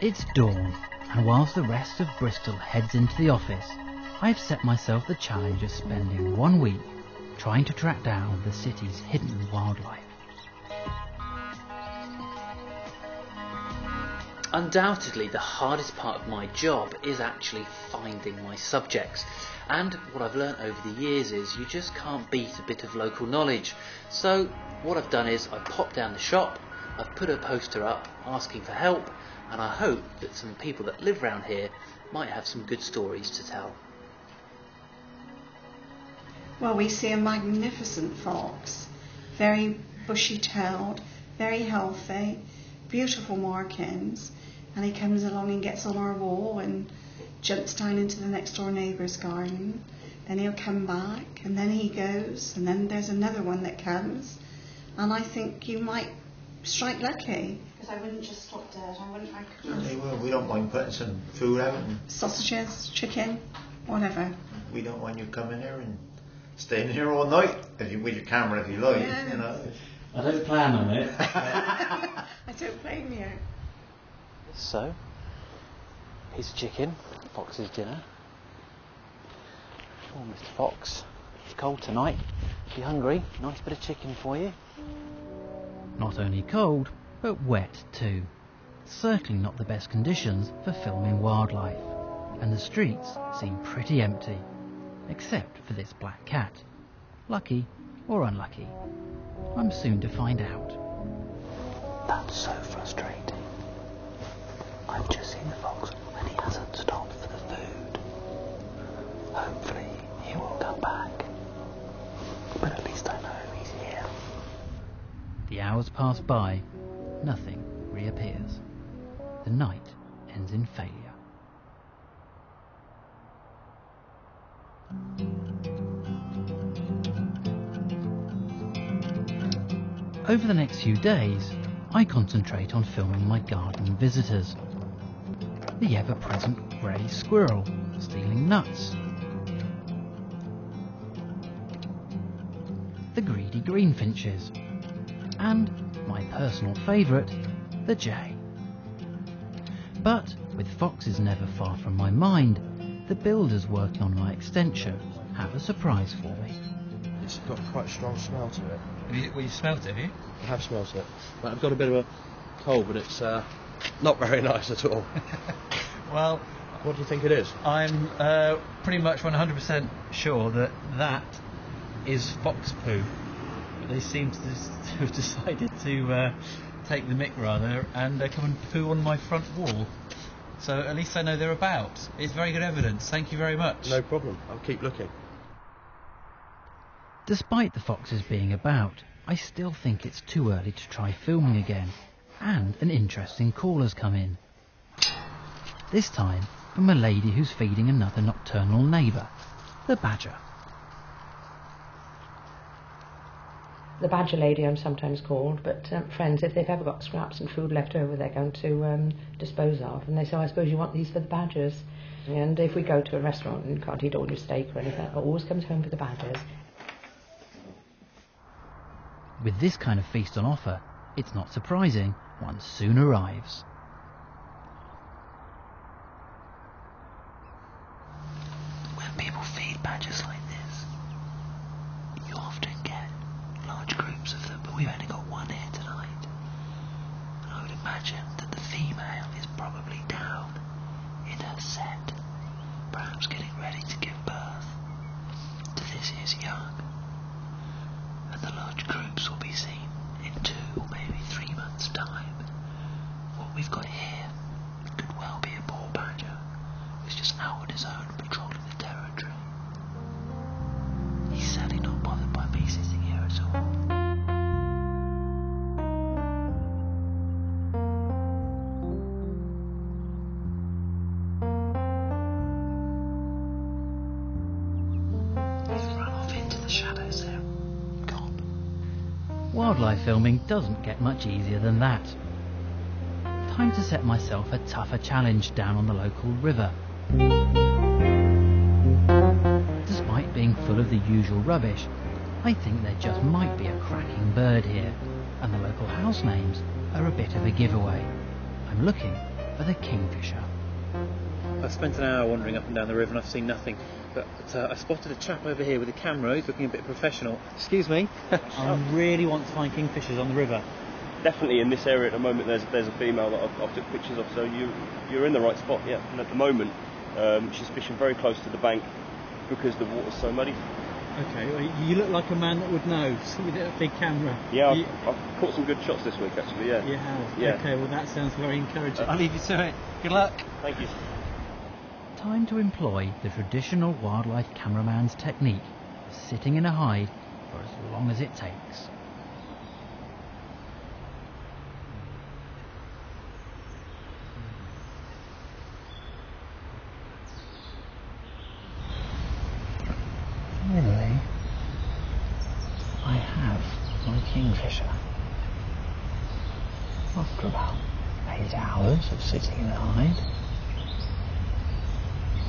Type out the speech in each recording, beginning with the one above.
It's dawn, and whilst the rest of Bristol heads into the office, I've set myself the challenge of spending 1 week trying to track down the city's hidden wildlife. Undoubtedly, the hardest part of my job is actually finding my subjects. And what I've learnt over the years is you just can't beat a bit of local knowledge. So what I've done is I've popped down the shop, I've put a poster up asking for help, and I hope that some people that live around here might have some good stories to tell. Well, we see a magnificent fox, very bushy-tailed, very healthy, beautiful markings, and he comes along and gets on our wall and jumps down into the next door neighbour's garden, and he'll come back, and then he goes, and then there's another one that comes, and I think you might strike lucky. Because I wouldn't just stop dead, We don't mind putting some food out and sausages, chicken, whatever. We don't want you coming here and staying here all night with your camera if you like. Yeah. You know. I don't plan on it. I don't blame you. So, piece of chicken, Fox's dinner. Oh, Mr. Fox, it's cold tonight. If you're hungry, nice bit of chicken for you. Not only cold, but wet too. Certainly not the best conditions for filming wildlife. And the streets seem pretty empty, except for this black cat. Lucky or unlucky? I'm soon to find out. That's so frustrating. I've just seen the fox and he hasn't stopped for the food. Hopefully he will come back. But at least I know he's here. The hours pass by. Nothing reappears. The night ends in failure. Over the next few days, I concentrate on filming my garden visitors. The ever-present grey squirrel stealing nuts. The greedy greenfinches. And my personal favourite, the jay. But with foxes never far from my mind, the builders working on my extension have a surprise for me. It's got quite a strong smell to it. You've smelt it, have you? I have smelt it. But I've got a bit of a cold, but it's not very nice at all. Well, what do you think it is? I'm pretty much 100% sure that that is fox poo. But they seem to have decided to take the mick rather and come and poo on my front wall. So at least I know they're about. It's very good evidence. Thank you very much. No problem. I'll keep looking. Despite the foxes being about, I still think it's too early to try filming again, and an interesting call has come in. This time from a lady who's feeding another nocturnal neighbour, the badger. The badger lady I'm sometimes called, but friends, if they've ever got scraps and food left over, they're going to dispose of, and they say, I suppose you want these for the badgers. And if we go to a restaurant and can't eat all your steak or anything, it always comes home for the badgers. With this kind of feast on offer, it's not surprising one soon arrives. When people feed badgers like this, you often get large groups of them, but we've only got one here tonight. And I would imagine that the female is probably down in her set, perhaps getting ready to give birth to this year's young. And the large groups will be seen in 2 or maybe 3 months' time. What we've got here could well be a poor badger who's just out on his own patrolling the territory. He's certainly not bothered by me sitting here at all. He's run off into the shadows there. Wildlife filming doesn't get much easier than that. Time to set myself a tougher challenge down on the local river. Despite being full of the usual rubbish, I think there just might be a cracking bird here, and the local house names are a bit of a giveaway. I'm looking for the kingfisher. I've spent an hour wandering up and down the river and I've seen nothing. But I spotted a chap over here with a camera. He's looking a bit professional. Excuse me. I really want to find kingfishers on the river. Definitely in this area at the moment there's a female that I've took pictures of, so you're in the right spot, yeah. And at the moment she's fishing very close to the bank because the water's so muddy. Okay, well, you look like a man that would know with a big camera. Yeah, I've caught some good shots this week actually, yeah. You have? Yeah. Okay, well that sounds very encouraging. I'll leave you to it. Good luck. Thank you. Time to employ the traditional wildlife cameraman's technique of sitting in a hide for as long as it takes. Finally, I have my kingfisher. After about 8 hours of sitting in a hide,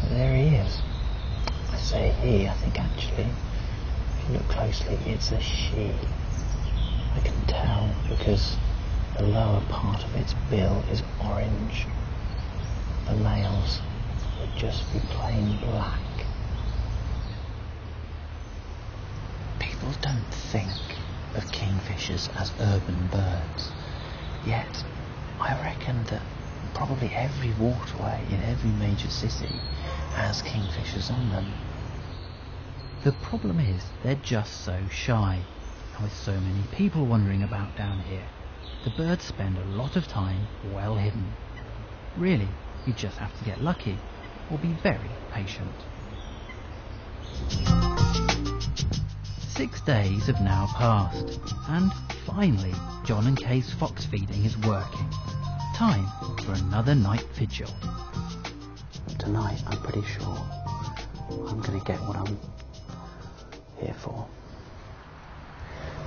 there he is. I say he, I think actually, if you look closely, it's a she. I can tell because the lower part of its bill is orange. The males would just be plain black. People don't think of kingfishers as urban birds, yet I reckon that probably every waterway in every major city has kingfishers on them. The problem is they're just so shy, and with so many people wandering about down here, the birds spend a lot of time well hidden. Really, you just have to get lucky or be very patient. 6 days have now passed, and finally John and Kay's fox feeding is working. Time for another night vigil. Tonight, I'm pretty sure I'm going to get what I'm here for.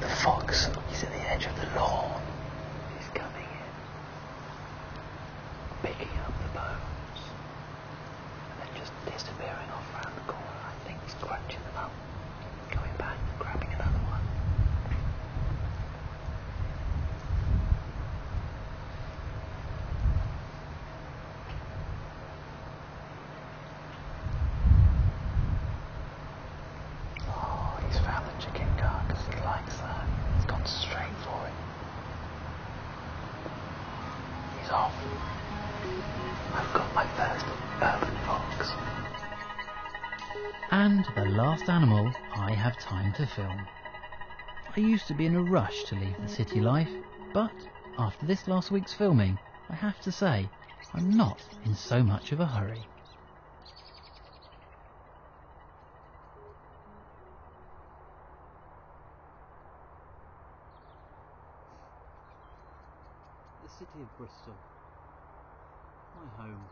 The fox is at the edge of the lawn. He's coming in, picking up the bones, and then just disappearing off round the corner. I think he's crunching them up, coming back, grabbing another one. He's found the chicken carcass, he likes that. He's gone straight for it. He's off. I've got my first urban fox. And the last animal I have time to film. I used to be in a rush to leave the city life, but after this last week's filming, I have to say, I'm not in so much of a hurry. The city of Bristol. My home.